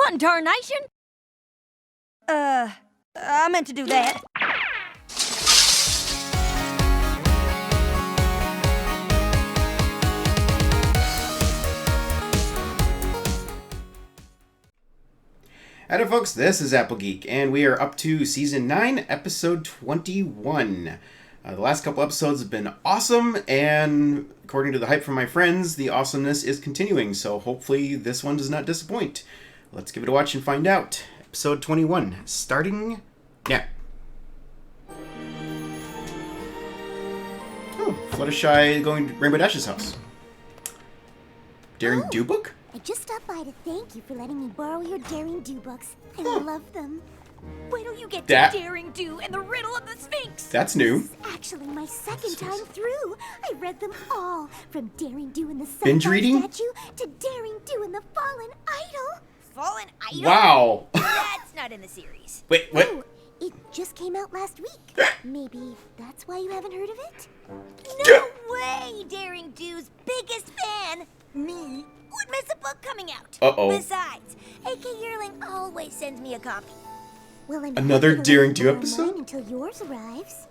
one, tarnation! I meant to do that. Hello folks, this is Apple Geek, and we are up to Season 9, Episode 21. The last couple episodes have been awesome, and according to the hype from my friends, the awesomeness is continuing, so hopefully this one does not disappoint. Let's give it a watch and find out. Episode 21, starting now. Oh, Fluttershy going to Rainbow Dash's house. Daring Do book? I just stopped by to thank you for letting me borrow your Daring Do books. I love them. Wait till you get to Daring Do and the Riddle of the Sphinx. That's new. This is actually my second time through. I read them all, from Daring Do and the Binge Sunflower reading? Statue to Daring Do and the Fallen Idol. Fallen Idol? Wow. That's not in the series. Wait, what? Oh, it just came out last week. Maybe that's why you haven't heard of it? No way! Daring Do's biggest fan, me, would miss a book coming out. Uh-oh. Besides, AK Yearling always sends me a copy. Well, I'm Another happy to Daring let Do you borrow episode? mine until yours arrives.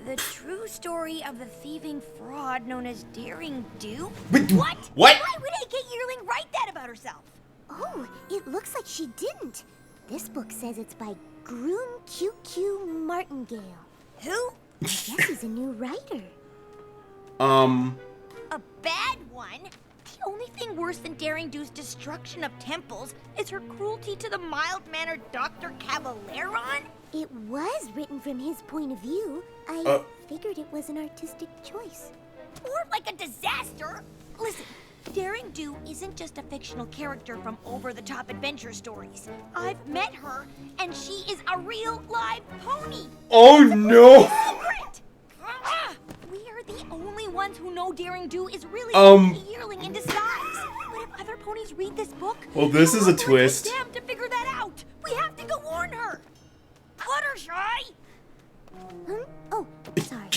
The true story of the thieving fraud known as Daring Do? Wait, What? what? Why would AK Yearling write that about herself? Oh, it looks like she didn't. This book says it's by Groom QQ Martingale. Who? I guess he's a new writer. A bad one? The only thing worse than Daring Do's destruction of temples is her cruelty to the mild-mannered Dr. Caballeron? It was written from his point of view. I figured it was an artistic choice. Or like a disaster? Listen, Daring Do isn't just a fictional character from over-the-top adventure stories. I've met her, and she is a real live pony. Oh no! Secret! We are the only ones who know Daring Do is really a yearling in disguise. But if other ponies read this book, Well, this is a we're going to twist. them to figure that out. We have to go warn her. Fluttershy! Oh, sorry.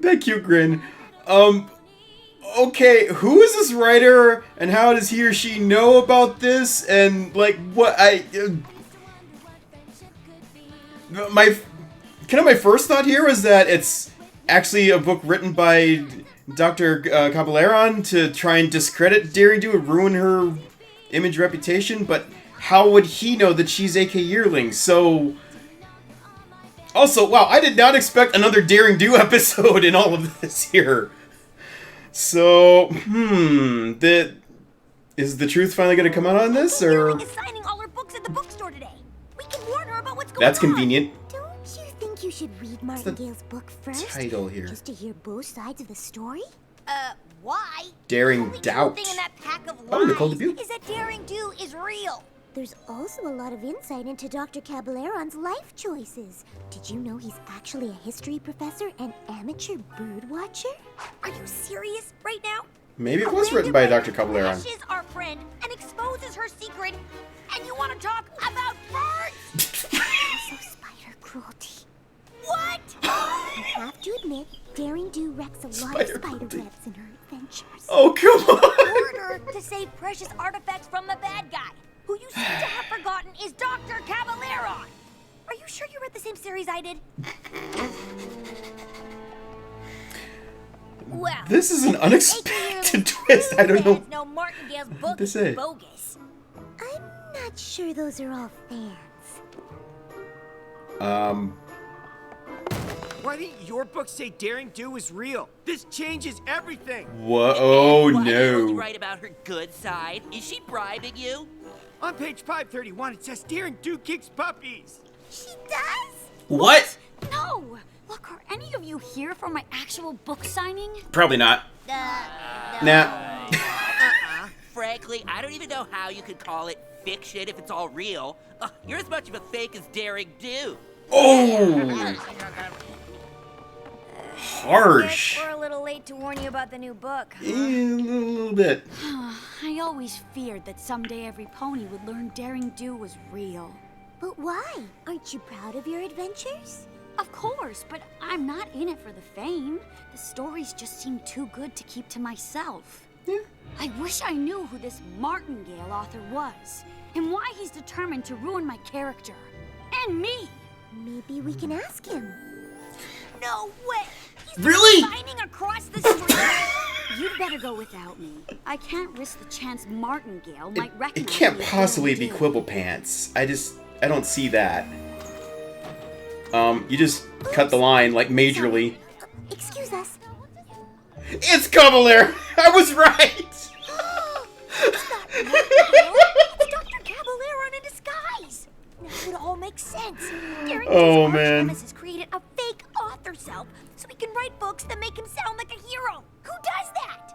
That cute grin. Okay, who is this writer, and how does he or she know about this, and, like, what, my first thought here was that it's actually a book written by Dr. Caballeron to try and discredit Daring Do and ruin her image reputation, but how would he know that she's AK Yearling? So... Also, wow, I did not expect another Daring Do episode in all of this here. So, is the truth finally going to come out on this, or...? Yearling is signing all her books at the bookstore today. We can warn her about what's going on. That's convenient. Don't you think you should read Martingale's book first? Title here. Just to hear both sides of the story? Why? Daring The Doubt. only true thing in that pack of Oh, lies Nicole Dubuque. is that Daring Do is real. There's also a lot of insight into Dr. Caballeron's life choices. Did you know he's actually a history professor and amateur bird watcher? Are you serious right now? Maybe it was written by Dr. Caballeron. Crushes our friend and exposes her secret, and you want to talk about birds? Also spider cruelty. What? I have to admit, Daring Do wrecks a lot of Spider spider cruelty. webs in her adventures. Oh, come on! Order to save precious artifacts from the bad guy, who you seem to have forgotten is Dr. Caballeron. Are you sure you read the same series I did? Well, This is an unexpected twist. I don't know. No, Martingale's book to is say. bogus. I'm not sure those are all fans. Why didn't your book say Daring Do is real? This changes everything. What? Oh, Why are you only no. right about her good side? Is she bribing you? On page 531, it says Daring Do kicks puppies. She does? What? No! Look, are any of you here for my actual book signing? Probably not. Nah. Frankly, I don't even know how you could call it fiction if it's all real. You're as much of a fake as Daring Do. Oh! Harsh. We're a little late to warn you about the new book. A little bit. I always feared that someday every pony would learn Daring Do was real. But why? Aren't you proud of your adventures? Of course, but I'm not in it for the fame. The stories just seem too good to keep to myself. I wish I knew who this Martingale author was, and why he's determined to ruin my character. And me! Maybe we can ask him. No way! He's Really? signing across the street! You'd better go without me. I can't risk the chance Martingale might recognize It can't me as possibly Daring be Do. Quibble Pants. I don't see that. You just cut the line, like, majorly. Excuse us. It's Caballero! I was right! It's Dr. Caballero in disguise! Now it all makes sense. Daring Oh, Do's man. arch-nemesis created a fake author self so he can write books that make him sound like a hero. Who does that?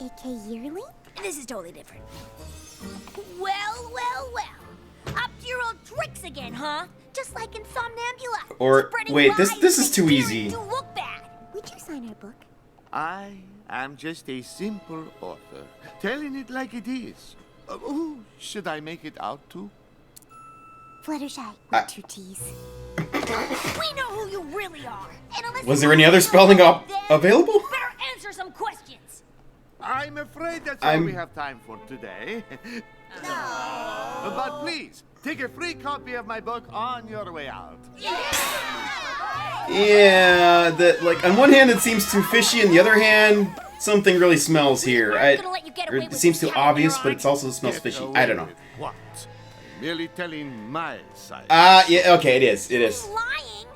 A.K. Yearling? This is totally different. Well, well, well. Up to your old tricks again, huh? Just like in Somnambula. Or, Spreading wait, this lies is that too Daring easy. Do look bad. Would you sign our book? I am just a simple author, telling it like it is. Who should I make it out to? Fluttershy, not your tease. We know who you really are. And unless Was you there any want other to spelling know them, available? you better answer some questions. I'm afraid that's all we have time for today. But please, take a free copy of my book on your way out. Yeah, that, like, on one hand it seems too fishy, on the other hand, something really smells here. We're not gonna let you get Or away it with seems this, too obvious, but Caballero. it also smells Get fishy. away I don't know. with what? I'm merely telling my side. Yeah, okay, it is. It He's is. lying.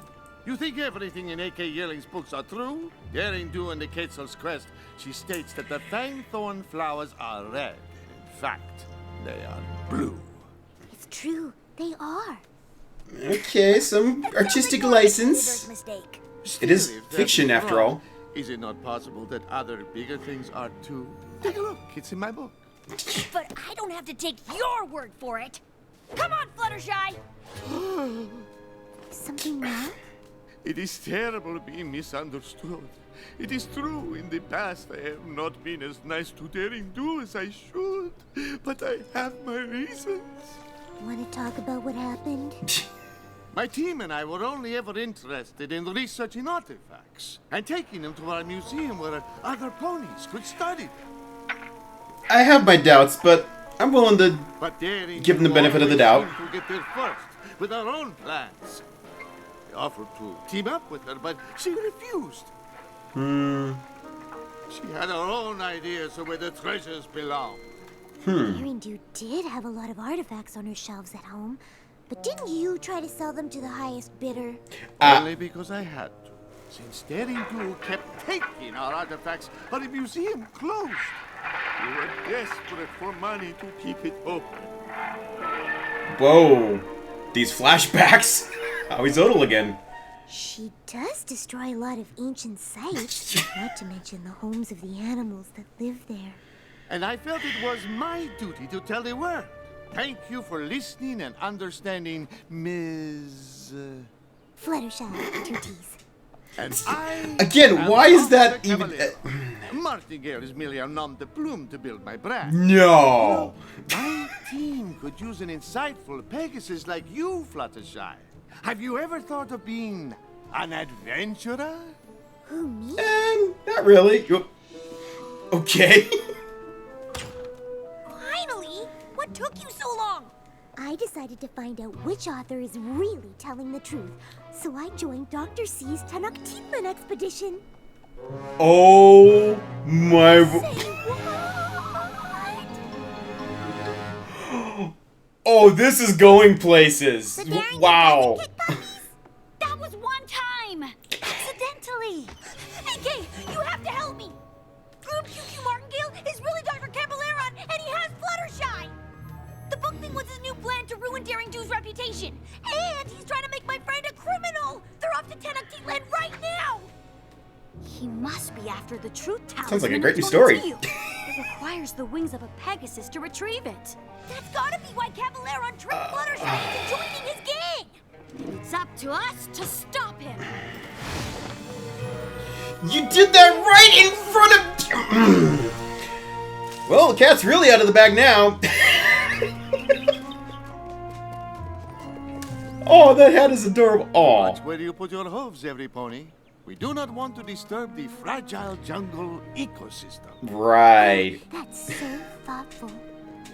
You think everything in A.K. Yearling's books are true? Daring Do and the Quetzal's Crest, she states that the fangthorn flowers are red. In fact, they are blue. It's true. They are. Okay, some artistic license. Mistake. It is Still, if that fiction, is after wrong, all. Is it not possible that other bigger things are too? Take a look. It's in my book. But I don't have to take your word for it. Come on, Fluttershy. Something wrong? It is terrible being misunderstood. It is true, in the past I have not been as nice to Daring Do as I should. But I have my reasons. Want to talk about what happened? My team and I were only ever interested in researching artifacts and taking them to our museum where other ponies could study them. I have my doubts, but I'm willing to But Daring give them the Do benefit of the always doubt. seemed to get there first with our own plans. I offered to team up with her, but she refused. She had her own ideas of where the treasures belong. Daring Do did have a lot of artifacts on her shelves at home, but didn't you try to sell them to the highest bidder? Only because I had to. Since Daring Do kept taking our artifacts, our museum closed. We were desperate for money to keep it open. Whoa. These flashbacks. Oh, he's Odal again. She does destroy a lot of ancient sites, not to mention the homes of the animals that live there. And I felt it was my duty to tell the world. Thank you for listening and understanding, Ms. Fluttershy, two T's. And I Again, am why is the that even- Cavalier. Martingale is merely a nom de plume to build my brand. No. My team could use an insightful Pegasus like you, Fluttershy. Have you ever thought of being an adventurer? Who, me? Not really. Okay. Finally! What took you so long? I decided to find out which author is really telling the truth, so I joined Dr. C's Tenochtitlan expedition. Oh my. Say what? Oh, this is going places. The Daring Do Wow. doesn't kick puppies? That was one time! Accidentally! AK, you have to help me! Group QQ Martingale is really Dr. Caballero, and he has Fluttershy! The book thing was his new plan to ruin Daring Do's reputation. And he's trying to make my friend a criminal! They're off to Tenochtitlan right now! He must be after the truth talisman. Sounds like a I great new told story. you. It requires the wings of a Pegasus to retrieve it. That's gotta be why Caballero tricked Fluttershy into joining his gang! It's up to us to stop him. You did that right in front of. Well, the cat's really out of the bag now. Oh, that hat is adorable. Watch Oh. where you put your hooves, every pony. We do not want to disturb the fragile jungle ecosystem. Right. That's so thoughtful.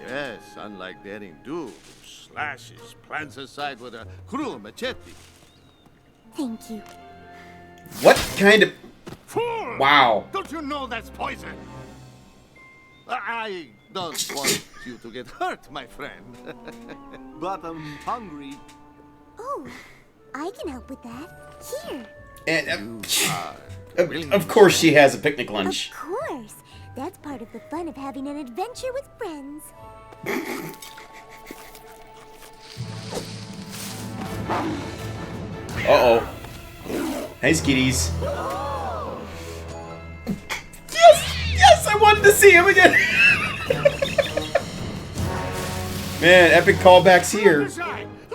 Yes, unlike Daring Do, who slashes plants aside with a cruel machete. Thank you. What kind of... Fool! Wow. Don't you know that's poison? I don't want you to get hurt, my friend. But I'm hungry. Oh, I can help with that. Here. And, of course she has a picnic lunch. Of course. That's part of the fun of having an adventure with friends. Uh-oh. Nice kitties. Yes! Yes! I wanted to see him again! Man, epic callbacks here.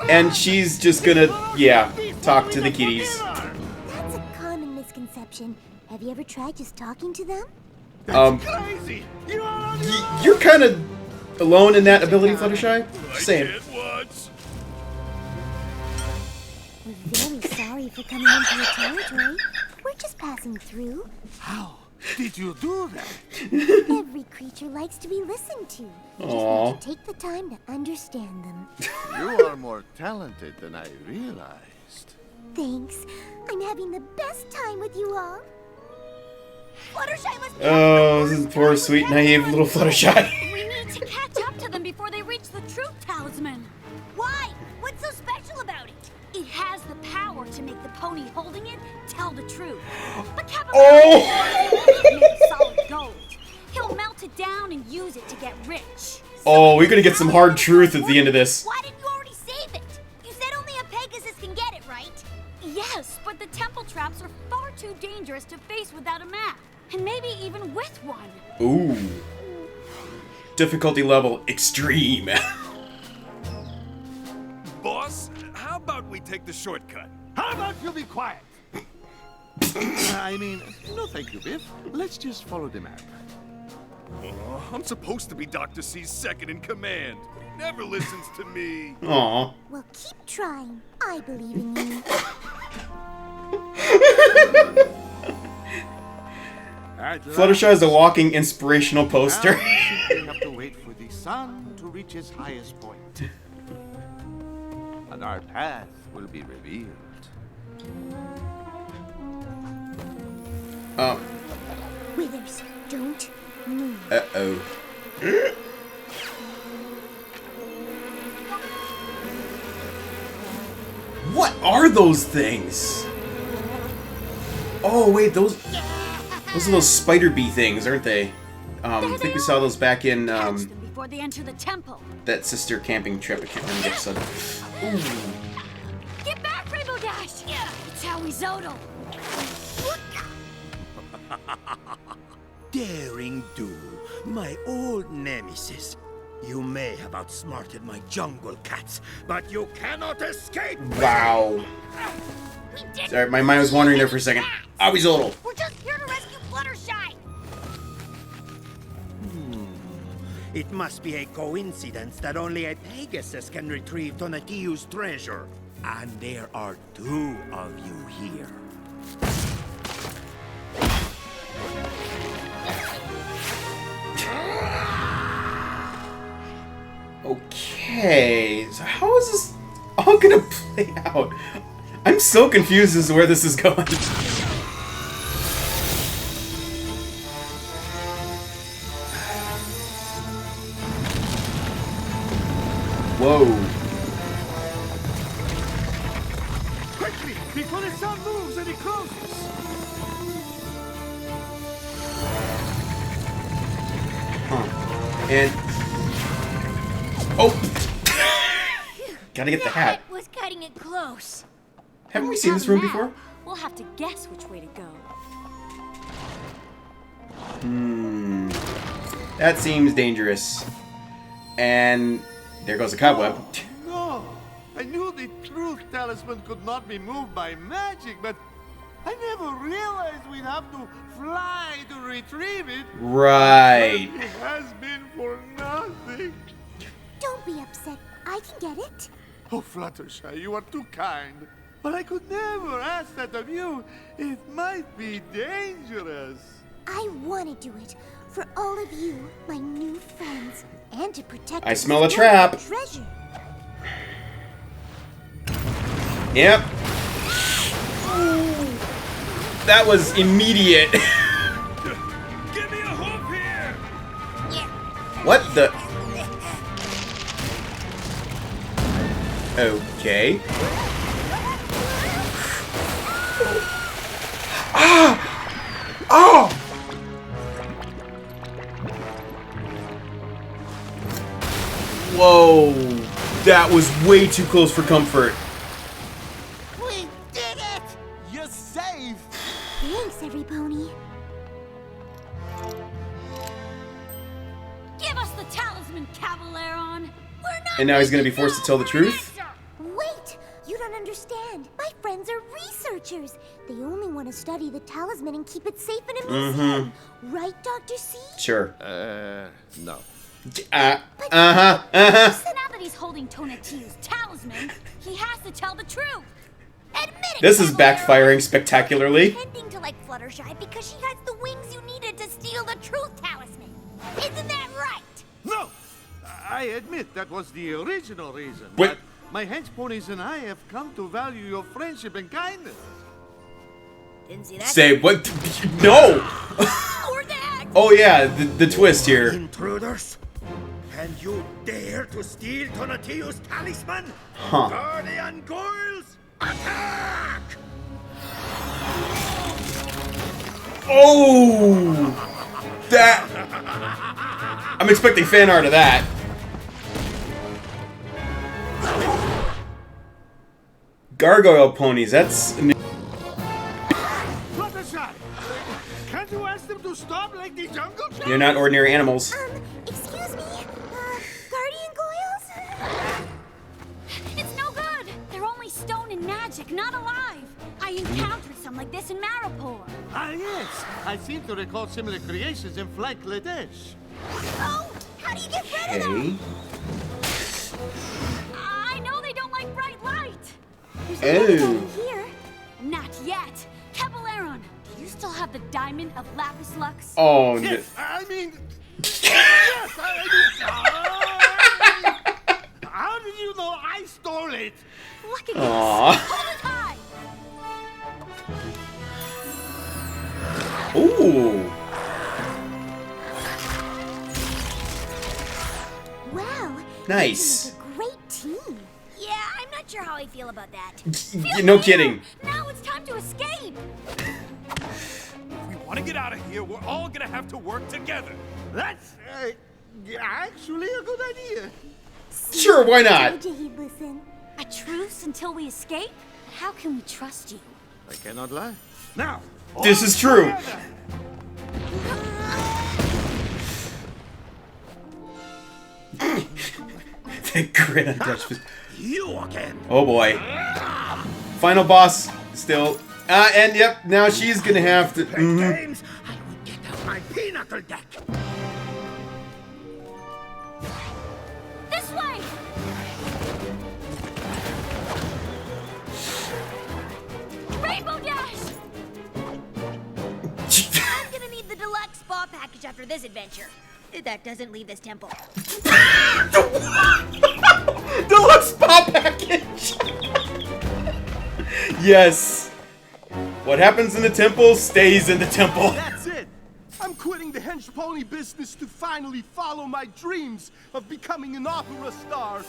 And she's just gonna, yeah, talk to the kitties. That's a common misconception. Have you ever tried just talking to them? Crazy! You are You're kind of alone in that ability, Fluttershy. Same. We're very sorry for coming into your territory. We're just passing through. How did you do that? Every creature likes to be listened to. You just Aw. need to take the time to understand them. You are more talented than I realized. Thanks. I'm having the best time with you all. Fluttershy must be Oh, this is poor, sweet, naive little Fluttershy. We need to catch up to them before they reach the truth talisman. Why? What's so special about it? It has the power to make the pony holding it tell the truth. But Oh! made solid gold. He'll melt it down and use it to get rich. Oh, we're gonna get some hard truth at the end of this. Why didn't you already save it? You said only a Pegasus can get it, right? Yes, but the temple traps are far too dangerous to face without a map. And maybe even with one. Ooh. Difficulty level extreme. Boss, how about we take the shortcut? How about you be quiet? I mean, no thank you, Biff. Let's just follow the map. Oh, I'm supposed to be Dr. C's second in command. He never listens to me. Aw. Well, keep trying. I believe in you. Fluttershy is a walking inspirational poster. Now we simply have to wait for the sun to reach its highest point. And our path will be revealed. Withers, don't move. Uh-oh. What are those things? Oh, wait, those are those spider bee things, aren't they? I think we saw those back in Catch them before they enter the temple. that sister camping trip. I can't remember the episode. Ooh. Get back, Rainbow Dash! Yeah, it's how we Zodal. Daring Do, my old nemesis. You may have outsmarted my jungle cats, but you cannot escape! Wow. We didn't Sorry, my mind was wandering there for a second. Awizoodle. We're just here to rescue Fluttershy. It must be a coincidence that only a Pegasus can retrieve Tonatiuh's treasure. And there are two of you here. Okay, so how is this all gonna play out? I'm so confused as to where this is going. Whoa. Quickly, before the sun moves and it closes! Huh. And... Oh! Gotta get the hat. That was cutting it close. Haven't we seen this room before? We'll have to guess which way to go. That seems dangerous. And there goes the cobweb. No! I knew the truth talisman could not be moved by magic, but I never realized we'd have to fly to retrieve it. Right. It has been for nothing. Don't be upset. I can get it. Oh, Fluttershy, you are too kind. but I could never ask that of you. It might be dangerous. I want to do it for all of you, my new friends, and to protect. I smell a trap. Treasure. Yep. That was immediate. Give me a hook here! What the? Okay. Ah! Oh! Whoa! That was way too close for comfort. We did it! You're safe! Thanks, every pony. Give us the talisman, Cavaleron! We're not And now he's gonna be forced to tell the truth? Wait! You don't understand. My friends are researchers. They only want to study the talisman and keep it safe in a museum. Right, Dr. C? Sure. No. So now that he's holding Tonatiuh's talisman, he has to tell the truth. Admit it, This is Cavallero. backfiring spectacularly. Pretending to like Fluttershy because she has the wings you needed to steal the truth talisman. Isn't that right? No! I admit that was the original reason. Wait. But my hench ponies and I have come to value your friendship and kindness. Didn't see that. Say what? No! Or that. Oh yeah, the twist here. Intruders! And you dare to steal Tonatiuh's talisman? Huh. Guardian Goyles, attack! Oh! That... I'm expecting fan art of that. Gargoyle ponies, that's... Fluttershy! Can't you ask them to stop like the jungle children? They're not ordinary animals. Excuse me? Guardian Goyles? It's no good. They're only stone and magic, not alive. I encountered some like this in Maripor. Ah, yes. I seem to recall similar creations in Flight Ladesh. Oh, how do you get rid of them? Okay. I know they don't like bright light. There's Oh. nothing here. Not yet. Cavaleron, do you still have the diamond of Lapis Lux? Oh, Yes, I mean... yes, how did you know I stole it? Look at Aw. this. Hold it high. Ooh. Wow. Nice. This is a great team. Yeah, I'm not sure how I feel about that. No kidding. Now it's time to escape. If we want to get out of here, we're all gonna have to work together. That's actually a good idea. Sure, why not? Told you he'd listen. A truce until we escape? How can we trust you? I cannot lie. Now, This all is true. together. The grin on Dutch's face. You again! Oh boy. Final boss still. And yep, now she's gonna have to. James, I will get out my pinnacle deck! This way! Rainbow Dash! I'm gonna need the deluxe spa package after this adventure. If that doesn't leave this temple. Deluxe spa package! Yes. What happens in the temple stays in the temple. That's it! I'm quitting the hench pony business to finally follow my dreams of becoming an opera star.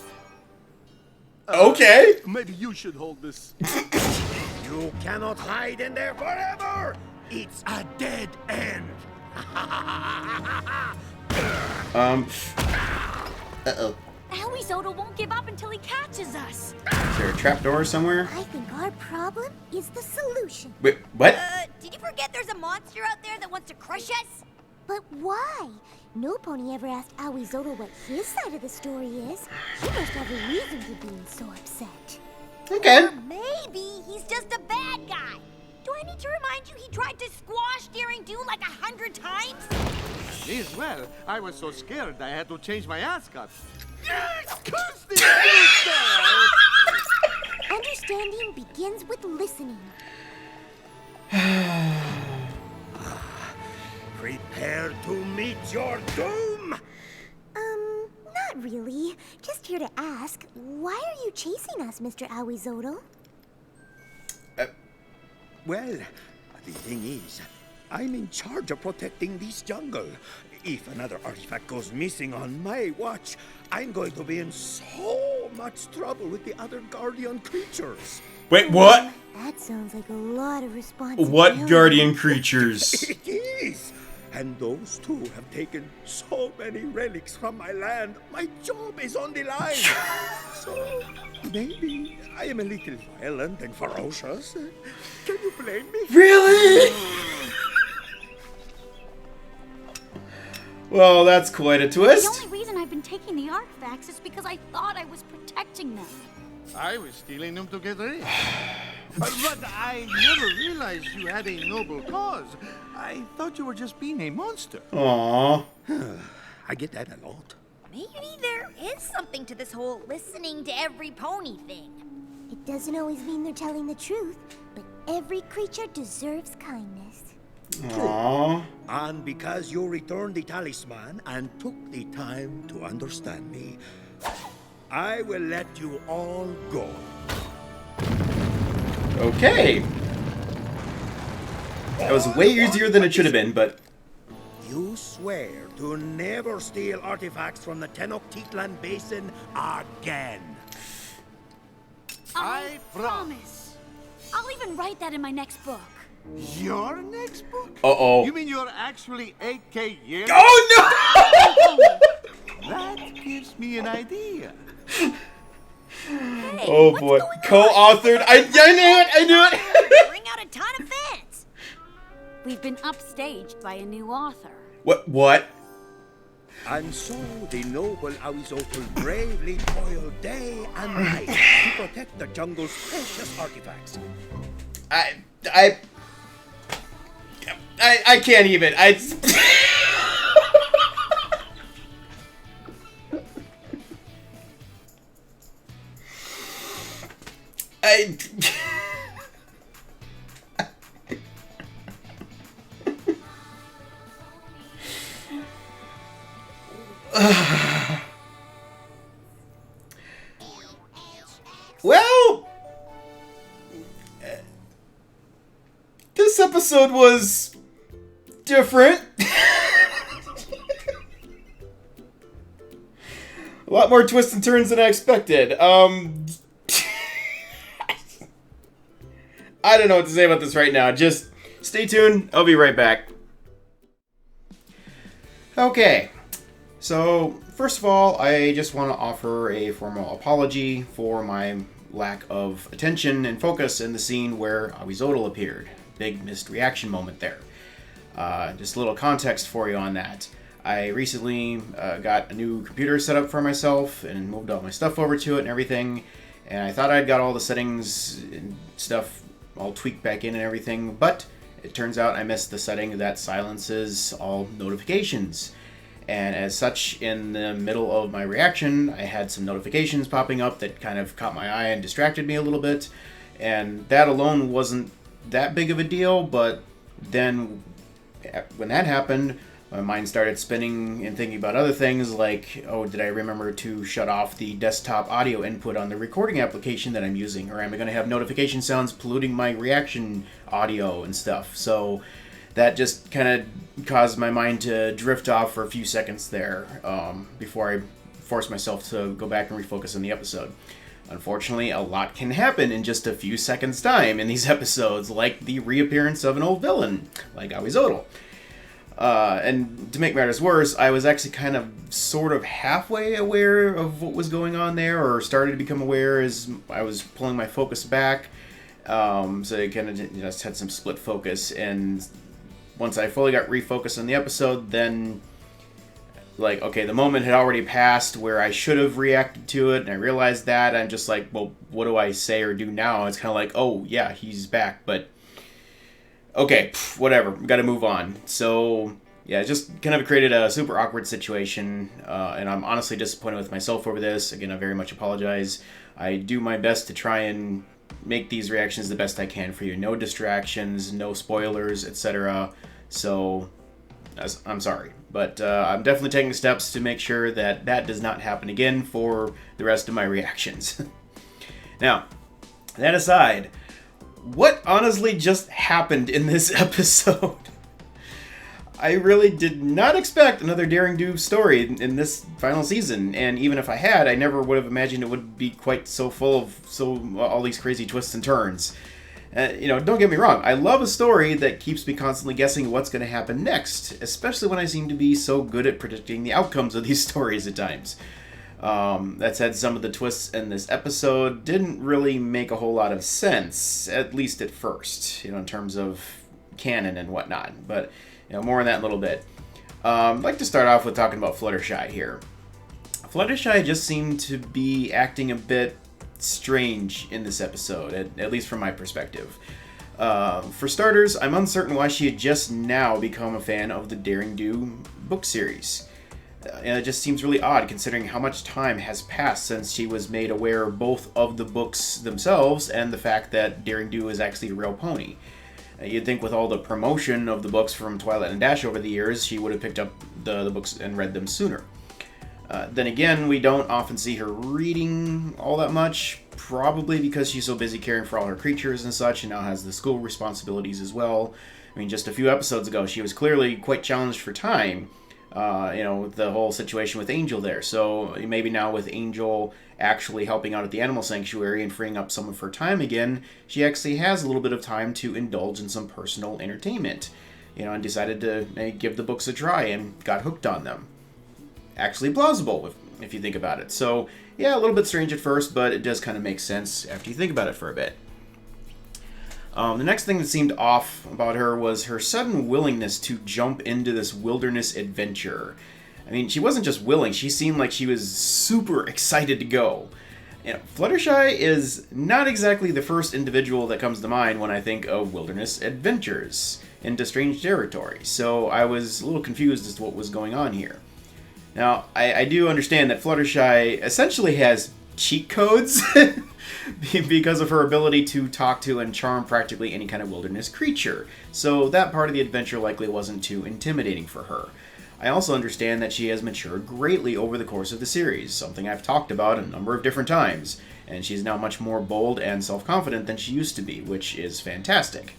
Okay. Maybe you should hold this. You cannot hide in there forever! It's a dead end! Uh-oh. Aoi Zoto won't give up until he catches us. Is there a trapdoor somewhere? I think our problem is the solution. Wait, what? Did you forget there's a monster out there that wants to crush us? But why? No pony ever asked Aoi Zoto what his side of the story is. He must have a reason for being so upset. Okay. Maybe he's just a bad guy. Do I need to remind you he tried to squash Daring Do like 100 times? As well, I was so scared I had to change my ascot. Yes, curse this understanding begins with listening. Prepare to meet your doom! Not really. Just here to ask, why are you chasing us, Mr. Awizodel? Well, the thing is, I'm in charge of protecting this jungle. If another artifact goes missing on my watch, I'm going to be in so much trouble with the other guardian creatures. Wait, what? That sounds like a lot of responsibility. What guardian creatures? It is! And those two have taken so many relics from my land. My job is on the line. So, maybe I am a little violent and ferocious. Can you blame me? Really? Well, that's quite a The twist. only reason I've been taking the artifacts is because I thought I was protecting them. I was stealing them to get rich. But I never realized you had a noble cause. I thought you were just being a monster. Aww. I get that a lot. Maybe there is something to this whole listening to every pony thing. It doesn't always mean they're telling the truth, but every creature deserves kindness. Aww. And because you returned the talisman and took the time to understand me, I will let you all go. Okay. That was way easier than it should have been, but... You swear to never steal artifacts from the Tenochtitlan Basin again. I promise. I'll even write that in my next book. Your next book? Uh-oh. You mean you're actually AKing? Oh, no! That gives me an idea. Hey, Oh, what's boy. going on? Co-authored. I knew it! Bring out a ton of fans. We've been upstaged by a new author. What? And so the noble Awizotl bravely toiled day and night to protect the jungle's precious artifacts. I can't even. Well, this episode was different. A lot more twists and turns than I expected. I don't know what to say about this right now. Just stay tuned. I'll be right back. Okay. So, first of all, I just want to offer a formal apology for my lack of attention and focus in the scene where Awizotl appeared. Big missed reaction moment there. Just a little context for you on that. I recently got a new computer set up for myself and moved all my stuff over to it and everything. And I thought I'd got all the settings and stuff all tweaked back in and everything, but it turns out I missed the setting that silences all notifications. And as such, in the middle of my reaction, I had some notifications popping up that kind of caught my eye and distracted me a little bit. And that alone wasn't that big of a deal, but then when that happened, my mind started spinning and thinking about other things like, oh, did I remember to shut off the desktop audio input on the recording application that I'm using? Or am I going to have notification sounds polluting my reaction audio and stuff? So that just kind of caused my mind to drift off for a few seconds there before I forced myself to go back and refocus on the episode. Unfortunately, a lot can happen in just a few seconds' time in these episodes, like the reappearance of an old villain, like Awizotl. And to make matters worse, I was actually kind of sort of halfway aware of what was going on there, or started to become aware as I was pulling my focus back. So I kind of just had some split focus, and once I fully got refocused on the episode, then, like, okay, the moment had already passed where I should have reacted to it, and I realized that. I'm just like, well, what do I say or do now? It's kind of like, oh, yeah, he's back, but okay, whatever, gotta move on. So, yeah, it just kind of created a super awkward situation, and I'm honestly disappointed with myself over this. Again, I very much apologize. I do my best to try and make these reactions the best I can for you. No distractions, no spoilers, etc. So, I'm sorry. But I'm definitely taking steps to make sure that that does not happen again for the rest of my reactions. Now, that aside, what honestly just happened in this episode? I really did not expect another Daring Do story in this final season, and even if I had, I never would have imagined it would be quite so full of all these crazy twists and turns. Don't get me wrong, I love a story that keeps me constantly guessing what's going to happen next, especially when I seem to be so good at predicting the outcomes of these stories at times. That said, some of the twists in this episode didn't really make a whole lot of sense, at least at first, in terms of canon and whatnot, but more on that in a little bit. I'd like to start off with talking about Fluttershy here. Fluttershy just seemed to be acting a bit strange in this episode, at least from my perspective. For starters, I'm uncertain why she had just now become a fan of the Daring Do book series. And it just seems really odd considering how much time has passed since she was made aware both of the books themselves and the fact that Daring Do is actually a real pony. You'd think with all the promotion of the books from Twilight and Dash over the years, she would have picked up the books and read them sooner. Then again, we don't often see her reading all that much, probably because she's so busy caring for all her creatures and such, and now has the school responsibilities as well. I mean, just a few episodes ago, she was clearly quite challenged for time, with the whole situation with Angel there. So maybe now with Angel actually helping out at the animal sanctuary and freeing up some of her time again, she actually has a little bit of time to indulge in some personal entertainment, and decided to give the books a try and got hooked on them. Actually plausible if you think about it. So yeah, a little bit strange at first, but it does kind of make sense after you think about it for a bit. The next thing that seemed off about her was her sudden willingness to jump into this wilderness adventure. I mean, she wasn't just willing, she seemed like she was super excited to go. Fluttershy is not exactly the first individual that comes to mind when I think of wilderness adventures into strange territory, so I was a little confused as to what was going on here. Now, I do understand that Fluttershy essentially has cheat codes because of her ability to talk to and charm practically any kind of wilderness creature, so that part of the adventure likely wasn't too intimidating for her. I also understand that she has matured greatly over the course of the series, something I've talked about a number of different times, and she's now much more bold and self-confident than she used to be, which is fantastic.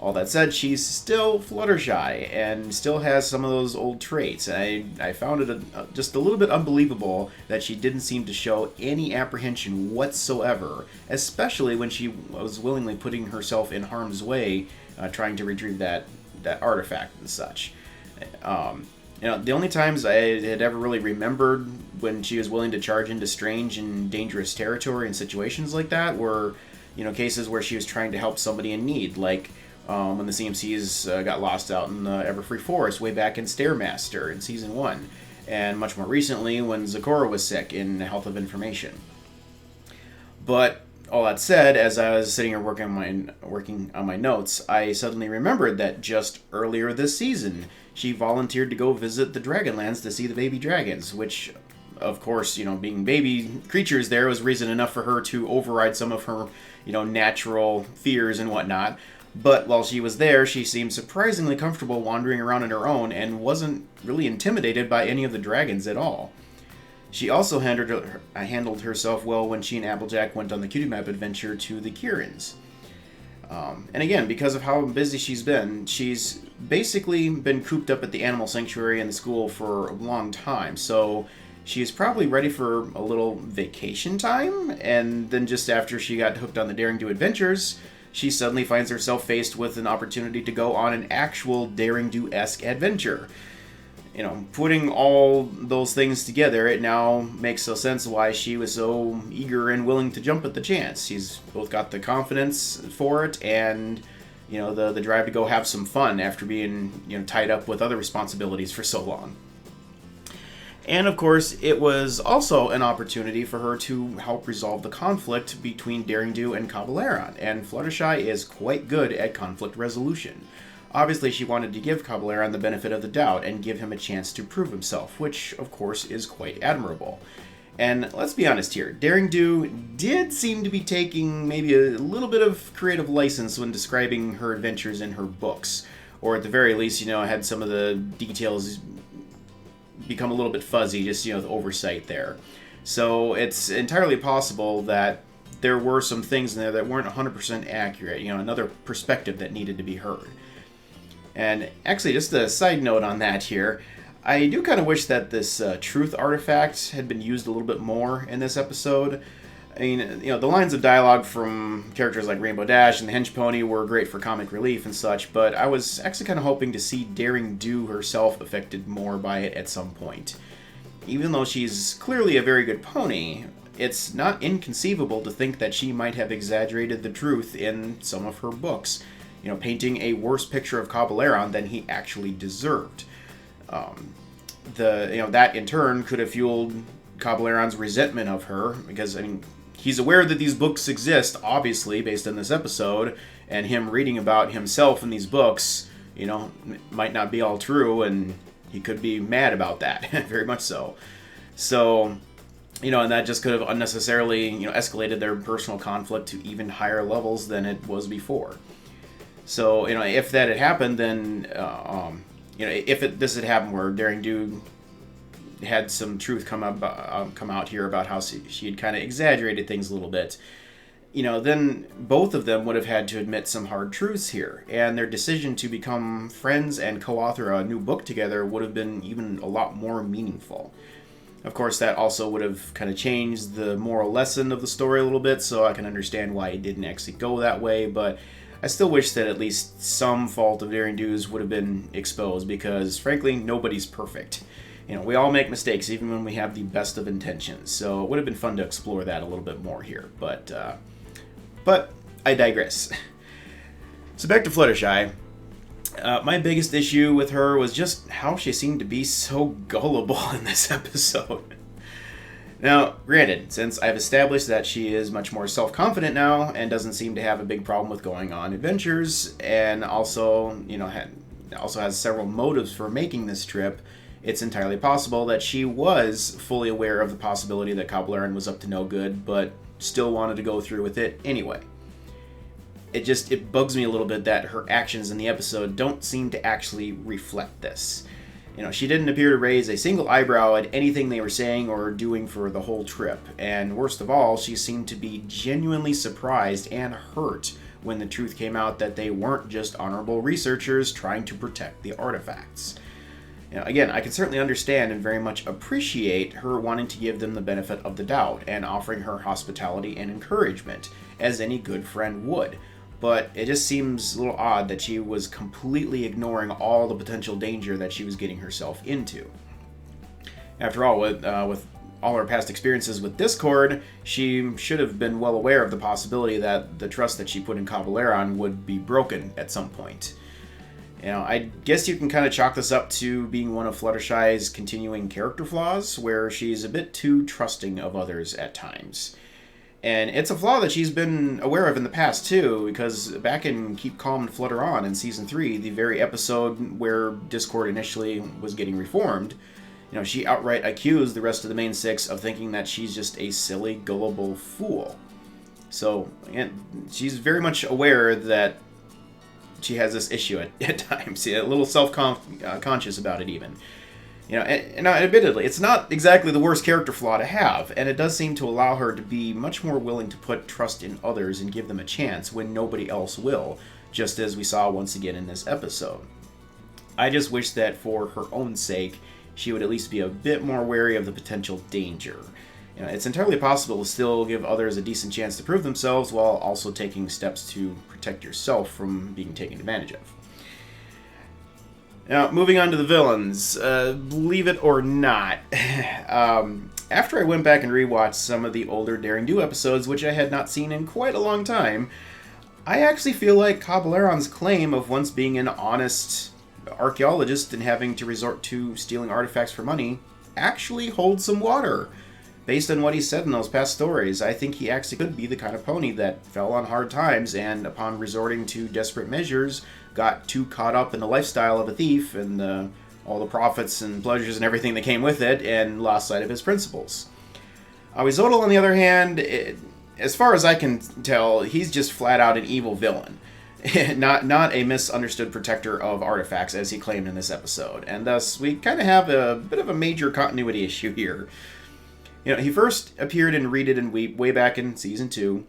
All that said, she's still Fluttershy, and still has some of those old traits. I found it just a little bit unbelievable that she didn't seem to show any apprehension whatsoever, especially when she was willingly putting herself in harm's way, trying to retrieve that artifact and such. The only times I had ever really remembered when she was willing to charge into strange and dangerous territory and situations like that were, cases where she was trying to help somebody in need, like when the CMCs got lost out in the Everfree Forest way back in Stairmaster in Season 1, and much more recently when Zecora was sick in Health of Information. But all that said, as I was sitting here working on my notes, I suddenly remembered that just earlier this season, she volunteered to go visit the Dragonlands to see the baby dragons, which, of course, being baby creatures there was reason enough for her to override some of her, natural fears and whatnot. But while she was there, she seemed surprisingly comfortable wandering around on her own and wasn't really intimidated by any of the dragons at all. She also handled herself well when she and Applejack went on the Cutie Map adventure to the Kirins. And again, because of how busy she's basically been cooped up at the animal sanctuary and the school for a long time, so she's probably ready for a little vacation time, and then just after she got hooked on the Daring Do adventures, she suddenly finds herself faced with an opportunity to go on an actual Daring Do-esque adventure. Putting all those things together, it now makes so sense why she was so eager and willing to jump at the chance. She's both got the confidence for it and, the drive to go have some fun after being, tied up with other responsibilities for so long. And of course, it was also an opportunity for her to help resolve the conflict between Daring Do and Cabaleron, and Fluttershy is quite good at conflict resolution. Obviously, she wanted to give Cabaleron the benefit of the doubt and give him a chance to prove himself, which, of course, is quite admirable. And let's be honest here, Daring Do did seem to be taking maybe a little bit of creative license when describing her adventures in her books. Or at the very least, had some of the details become a little bit fuzzy, just, the oversight there. So it's entirely possible that there were some things in there that weren't 100% accurate, another perspective that needed to be heard. And actually, just a side note on that here, I do kind of wish that this truth artifact had been used a little bit more in this episode. I mean, the lines of dialogue from characters like Rainbow Dash and the Hench Pony were great for comic relief and such, but I was actually kind of hoping to see Daring Do herself affected more by it at some point. Even though she's clearly a very good pony, it's not inconceivable to think that she might have exaggerated the truth in some of her books, painting a worse picture of Cabaleron than he actually deserved. That in turn could have fueled Cabaleron's resentment of her, because, he's aware that these books exist, obviously, based on this episode, and him reading about himself in these books, might not be all true, and he could be mad about that, very much so. So, and that just could have unnecessarily, escalated their personal conflict to even higher levels than it was before. So, if that had happened, then, this had happened where Daring Do had some truth come out here about how she had kind of exaggerated things a little bit, then both of them would have had to admit some hard truths here, and their decision to become friends and co-author a new book together would have been even a lot more meaningful. Of course, that also would have kind of changed the moral lesson of the story a little bit, so I can understand why it didn't actually go that way, but I still wish that at least some fault of Daring Do's would have been exposed, because frankly, nobody's perfect. We all make mistakes, even when we have the best of intentions, so it would have been fun to explore that a little bit more here, but I digress. So back to Fluttershy. My biggest issue with her was just how she seemed to be so gullible in this episode. Now, granted, since I've established that she is much more self-confident now and doesn't seem to have a big problem with going on adventures, and also, also has several motives for making this trip, it's entirely possible that she was fully aware of the possibility that Cabaleron was up to no good, but still wanted to go through with it anyway. It bugs me a little bit that her actions in the episode don't seem to actually reflect this. She didn't appear to raise a single eyebrow at anything they were saying or doing for the whole trip, and worst of all, she seemed to be genuinely surprised and hurt when the truth came out that they weren't just honorable researchers trying to protect the artifacts. Again, I can certainly understand and very much appreciate her wanting to give them the benefit of the doubt and offering her hospitality and encouragement, as any good friend would. But it just seems a little odd that she was completely ignoring all the potential danger that she was getting herself into. After all, with all her past experiences with Discord, she should have been well aware of the possibility that the trust that she put in Cabaleron would be broken at some point. I guess you can kind of chalk this up to being one of Fluttershy's continuing character flaws, where she's a bit too trusting of others at times. And it's a flaw that she's been aware of in the past, too, because back in Keep Calm and Flutter On in Season 3, the very episode where Discord initially was getting reformed, she outright accused the rest of the main six of thinking that she's just a silly, gullible fool. So, again, she's very much aware that she has this issue at times, a little self-conscious about it even. And admittedly, it's not exactly the worst character flaw to have, and it does seem to allow her to be much more willing to put trust in others and give them a chance when nobody else will, just as we saw once again in this episode. I just wish that for her own sake, she would at least be a bit more wary of the potential danger. It's entirely possible to still give others a decent chance to prove themselves while also taking steps to protect yourself from being taken advantage of. Now, moving on to the villains. Believe it or not, after I went back and rewatched some of the older Daring Do episodes, which I had not seen in quite a long time, I actually feel like Cabaleron's claim of once being an honest archaeologist and having to resort to stealing artifacts for money actually holds some water. Based on what he said in those past stories, I think he actually could be the kind of pony that fell on hard times and, upon resorting to desperate measures, got too caught up in the lifestyle of a thief and all the profits and pleasures and everything that came with it and lost sight of his principles. Awizotl, on the other hand, as far as I can tell, he's just flat out an evil villain. not a misunderstood protector of artifacts, as he claimed in this episode. And thus, we kind of have a bit of a major continuity issue here. You know, he first appeared in Read It and Weep way back in Season 2.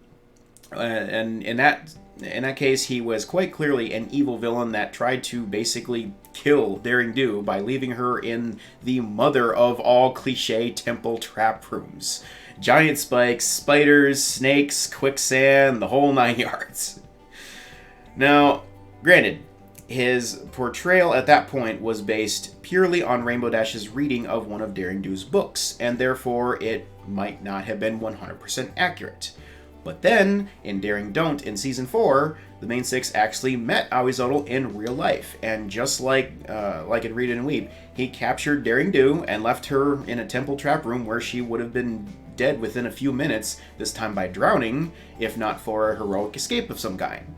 And in that case, he was quite clearly an evil villain that tried to basically kill Daring Do by leaving her in the mother of all cliche temple trap rooms. Giant spikes, spiders, snakes, quicksand, the whole 9 yards. Now, granted, his portrayal at that point was based purely on Rainbow Dash's reading of one of Daring Do's books, and therefore it might not have been 100% accurate. But then, in Daring Don't in Season 4, the main six actually met Awizotl in real life, and just like in Read It and Weep, he captured Daring Do and left her in a temple trap room where she would have been dead within a few minutes, this time by drowning, if not for a heroic escape of some kind.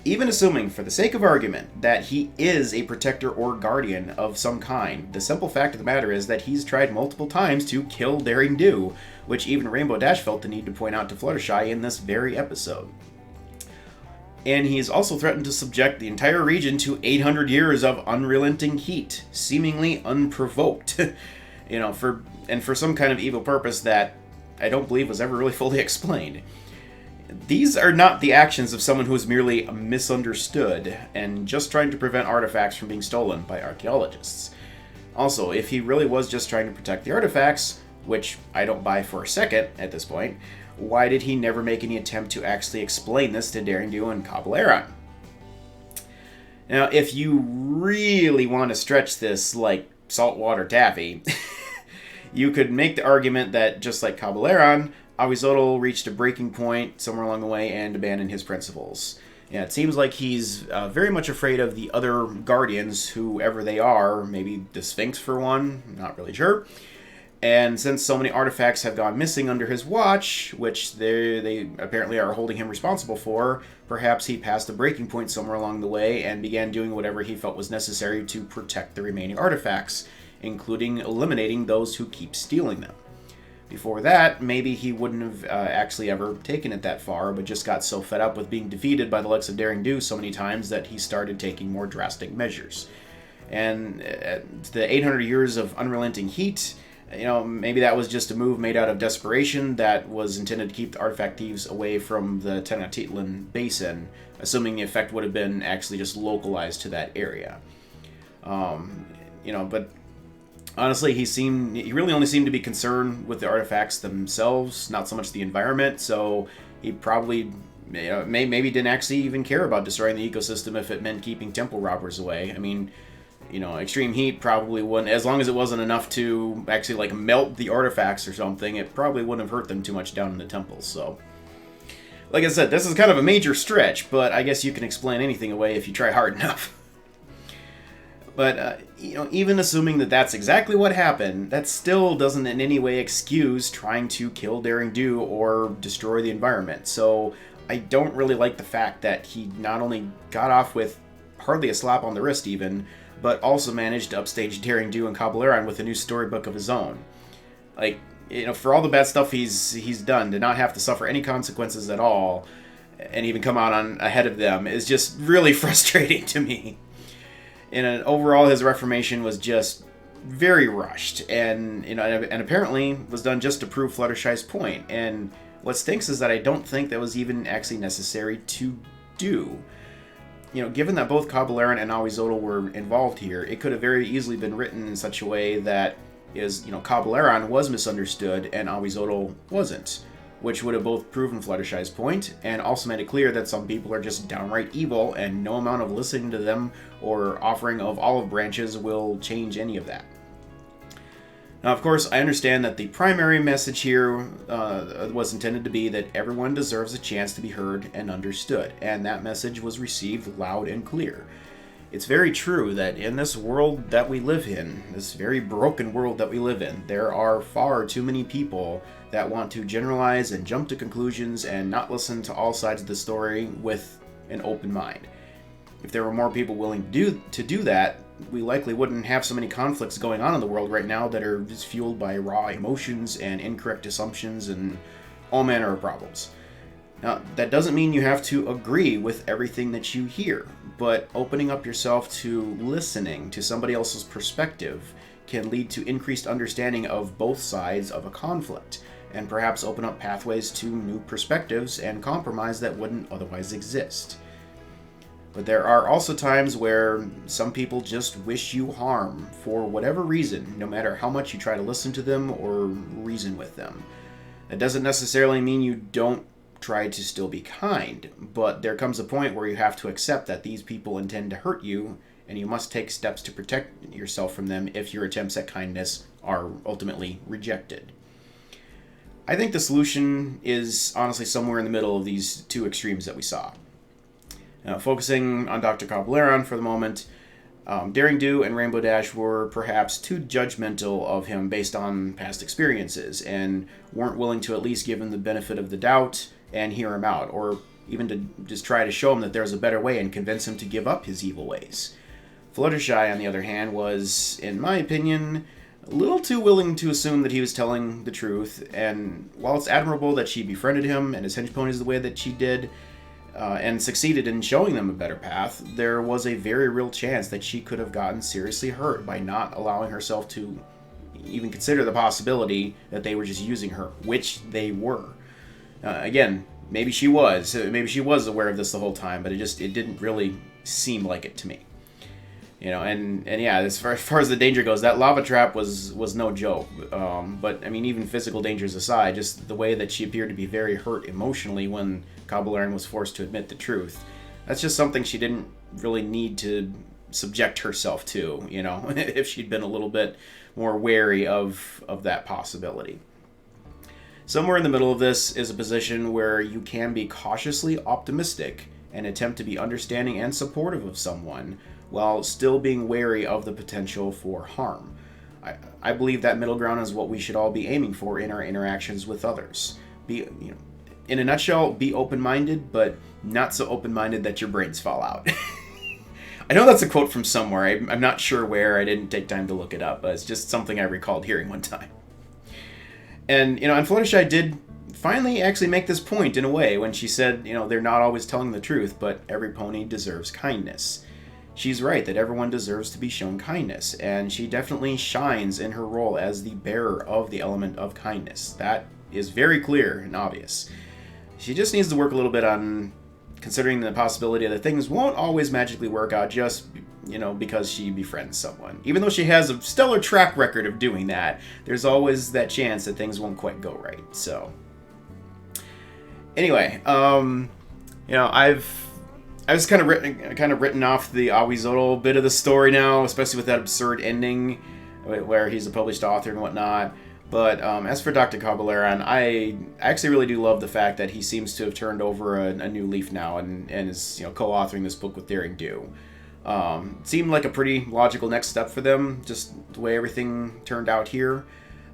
Even assuming, for the sake of argument, that he is a protector or guardian of some kind, the simple fact of the matter is that he's tried multiple times to kill Daring Do, which even Rainbow Dash felt the need to point out to Fluttershy in this very episode. And he's also threatened to subject the entire region to 800 years of unrelenting heat, seemingly unprovoked, for some kind of evil purpose that I don't believe was ever really fully explained. These are not the actions of someone who is merely misunderstood and just trying to prevent artifacts from being stolen by archaeologists. Also, if he really was just trying to protect the artifacts, which I don't buy for a second at this point, why did he never make any attempt to actually explain this to Daring Do and Kabeleron? Now, if you really want to stretch this like saltwater taffy, you could make the argument that, just like Kabeleron, Awizotl reached a breaking point somewhere along the way and abandoned his principles. Yeah, it seems like he's very much afraid of the other guardians, whoever they are, maybe the Sphinx for one, not really sure. And since so many artifacts have gone missing under his watch, which they apparently are holding him responsible for, perhaps he passed a breaking point somewhere along the way and began doing whatever he felt was necessary to protect the remaining artifacts, including eliminating those who keep stealing them. Before that, maybe he wouldn't have actually ever taken it that far, but just got so fed up with being defeated by the likes of Daring Do so many times that he started taking more drastic measures. And the 800 years of unrelenting heat, maybe that was just a move made out of desperation that was intended to keep the artifact thieves away from the Tenochtitlan Basin, assuming the effect would have been actually just localized to that area. But honestly, he really only seemed to be concerned with the artifacts themselves, not so much the environment, so he probably maybe didn't actually even care about destroying the ecosystem if it meant keeping temple robbers away. I mean, extreme heat probably wouldn't, as long as it wasn't enough to actually melt the artifacts or something, it probably wouldn't have hurt them too much down in the temples. So, like I said, this is kind of a major stretch, but I guess you can explain anything away if you try hard enough. But, even assuming that that's exactly what happened, that still doesn't in any way excuse trying to kill Daring Do or destroy the environment. So I don't really like the fact that he not only got off with hardly a slap on the wrist even, but also managed to upstage Daring Do and Kabeleron with a new storybook of his own. For all the bad stuff he's done, to not have to suffer any consequences at all, and even come out on ahead of them, is just really frustrating to me. And overall, his reformation was just very rushed, and apparently was done just to prove Fluttershy's point. And what stinks is that I don't think that was even actually necessary to do. Given that both Kabeleron and Awizotl were involved here, it could have very easily been written in such a way that Kabeleron was misunderstood and Awizotl wasn't, which would have both proven Fluttershy's point, and also made it clear that some people are just downright evil, and no amount of listening to them or offering of olive branches will change any of that. Now, of course, I understand that the primary message here was intended to be that everyone deserves a chance to be heard and understood, and that message was received loud and clear. It's very true that in this world that we live in, this very broken world that we live in, there are far too many people that want to generalize and jump to conclusions and not listen to all sides of the story with an open mind. If there were more people willing to do that, we likely wouldn't have so many conflicts going on in the world right now that are just fueled by raw emotions and incorrect assumptions and all manner of problems. Now, that doesn't mean you have to agree with everything that you hear, but opening up yourself to listening to somebody else's perspective can lead to increased understanding of both sides of a conflict, and perhaps open up pathways to new perspectives and compromise that wouldn't otherwise exist. But there are also times where some people just wish you harm for whatever reason, no matter how much you try to listen to them or reason with them. That doesn't necessarily mean you don't try to still be kind, but there comes a point where you have to accept that these people intend to hurt you, and you must take steps to protect yourself from them if your attempts at kindness are ultimately rejected. I think the solution is honestly somewhere in the middle of these two extremes that we saw. Focusing on Dr. Cabaleron for the moment, Daring Do and Rainbow Dash were perhaps too judgmental of him based on past experiences, and weren't willing to at least give him the benefit of the doubt and hear him out, or even to just try to show him that there's a better way and convince him to give up his evil ways. Fluttershy, on the other hand, was, in my opinion, a little too willing to assume that he was telling the truth, and while it's admirable that she befriended him and his hench ponies the way that she did, and succeeded in showing them a better path, there was a very real chance that she could have gotten seriously hurt by not allowing herself to even consider the possibility that they were just using her, which they were. Again, maybe she was aware of this the whole time, but it didn't really seem like it to me. And yeah, as far as the danger goes, that lava trap was no joke. But I mean, even physical dangers aside, just the way that she appeared to be very hurt emotionally when Cabaleron was forced to admit the truth, that's just something she didn't really need to subject herself to, if she'd been a little bit more wary of that possibility. Somewhere in the middle of this is a position where you can be cautiously optimistic and attempt to be understanding and supportive of someone, while still being wary of the potential for harm. I believe that middle ground is what we should all be aiming for in our interactions with others. In a nutshell, be open-minded, but not so open-minded that your brains fall out. I know that's a quote from somewhere. I'm not sure where. I didn't take time to look it up, but it's just something I recalled hearing one time. And, and Fluttershy did finally actually make this point in a way when she said, they're not always telling the truth, but every pony deserves kindness. She's right that everyone deserves to be shown kindness, and she definitely shines in her role as the bearer of the element of kindness. That is very clear and obvious. She just needs to work a little bit on considering the possibility that things won't always magically work out just, because she befriends someone. Even though she has a stellar track record of doing that, there's always that chance that things won't quite go right. So, anyway, I've just kind of written off the Awizotl bit of the story now, especially with that absurd ending where he's a published author and whatnot. But as for Dr. Cabaleron, I actually really do love the fact that he seems to have turned over a new leaf now and is co-authoring this book with Daring Do. Seemed like a pretty logical next step for them, just the way everything turned out here.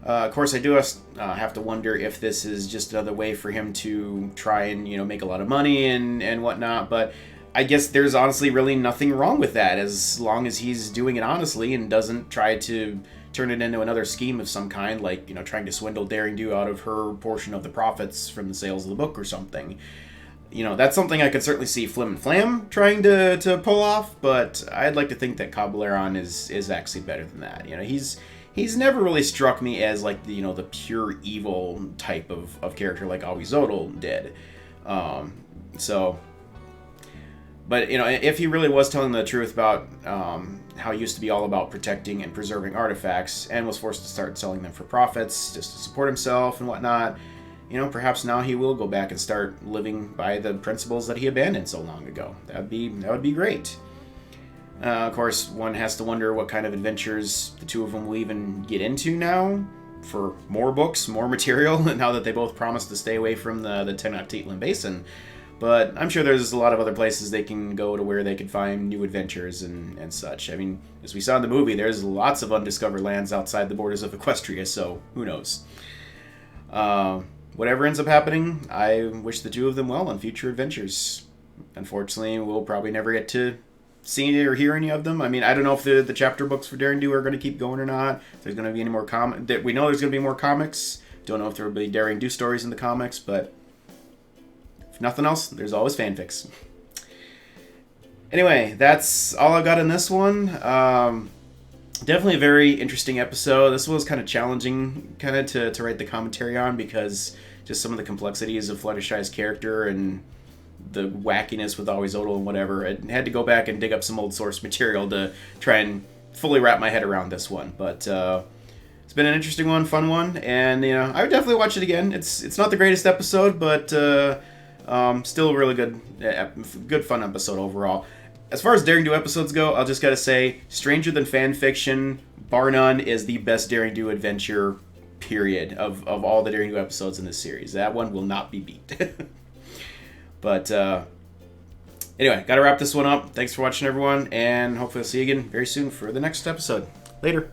Of course, I do have to wonder if this is just another way for him to try and make a lot of money and whatnot, but I guess there's honestly really nothing wrong with that, as long as he's doing it honestly and doesn't try to turn it into another scheme of some kind, like, trying to swindle Daring Do out of her portion of the profits from the sales of the book or something. That's something I could certainly see Flim and Flam trying to pull off, but I'd like to think that Cabaleron is actually better than that. He's never really struck me as like the pure evil type of character like Awizotl did. But if he really was telling the truth about how he used to be all about protecting and preserving artifacts and was forced to start selling them for profits just to support himself and whatnot, perhaps now he will go back and start living by the principles that he abandoned so long ago. That would be great. Of course, one has to wonder what kind of adventures the two of them will even get into now, for more books, more material, now that they both promised to stay away from the Tenochtitlan Basin. But I'm sure there's a lot of other places they can go to where they could find new adventures and such. I mean, as we saw in the movie, there's lots of undiscovered lands outside the borders of Equestria, so who knows. Whatever ends up happening, I wish the two of them well on future adventures. Unfortunately, we'll probably never get to seen or hear any of them. I mean, I don't know if the chapter books for Daring Do are going to keep going or not. If there's going to be any more we know there's going to be more comics. Don't know if there will be Daring Do stories in the comics, but if nothing else, there's always fanfics. Anyway, that's all I got in this one. Definitely a very interesting episode. This was kind of challenging to write the commentary on, because just some of the complexities of Fluttershy's character and the wackiness with Always Odal and whatever. I had to go back and dig up some old source material to try and fully wrap my head around this one. But it's been an interesting one, fun one, and I would definitely watch it again. It's not the greatest episode, but still a really good fun episode overall. As far as Daring Do episodes go, I'll just gotta say, Stranger Than Fan Fiction, bar none, is the best Daring Do adventure, period, of all the Daring Do episodes in this series. That one will not be beat. But anyway, gotta wrap this one up. Thanks for watching, everyone, and hopefully I'll see you again very soon for the next episode. Later.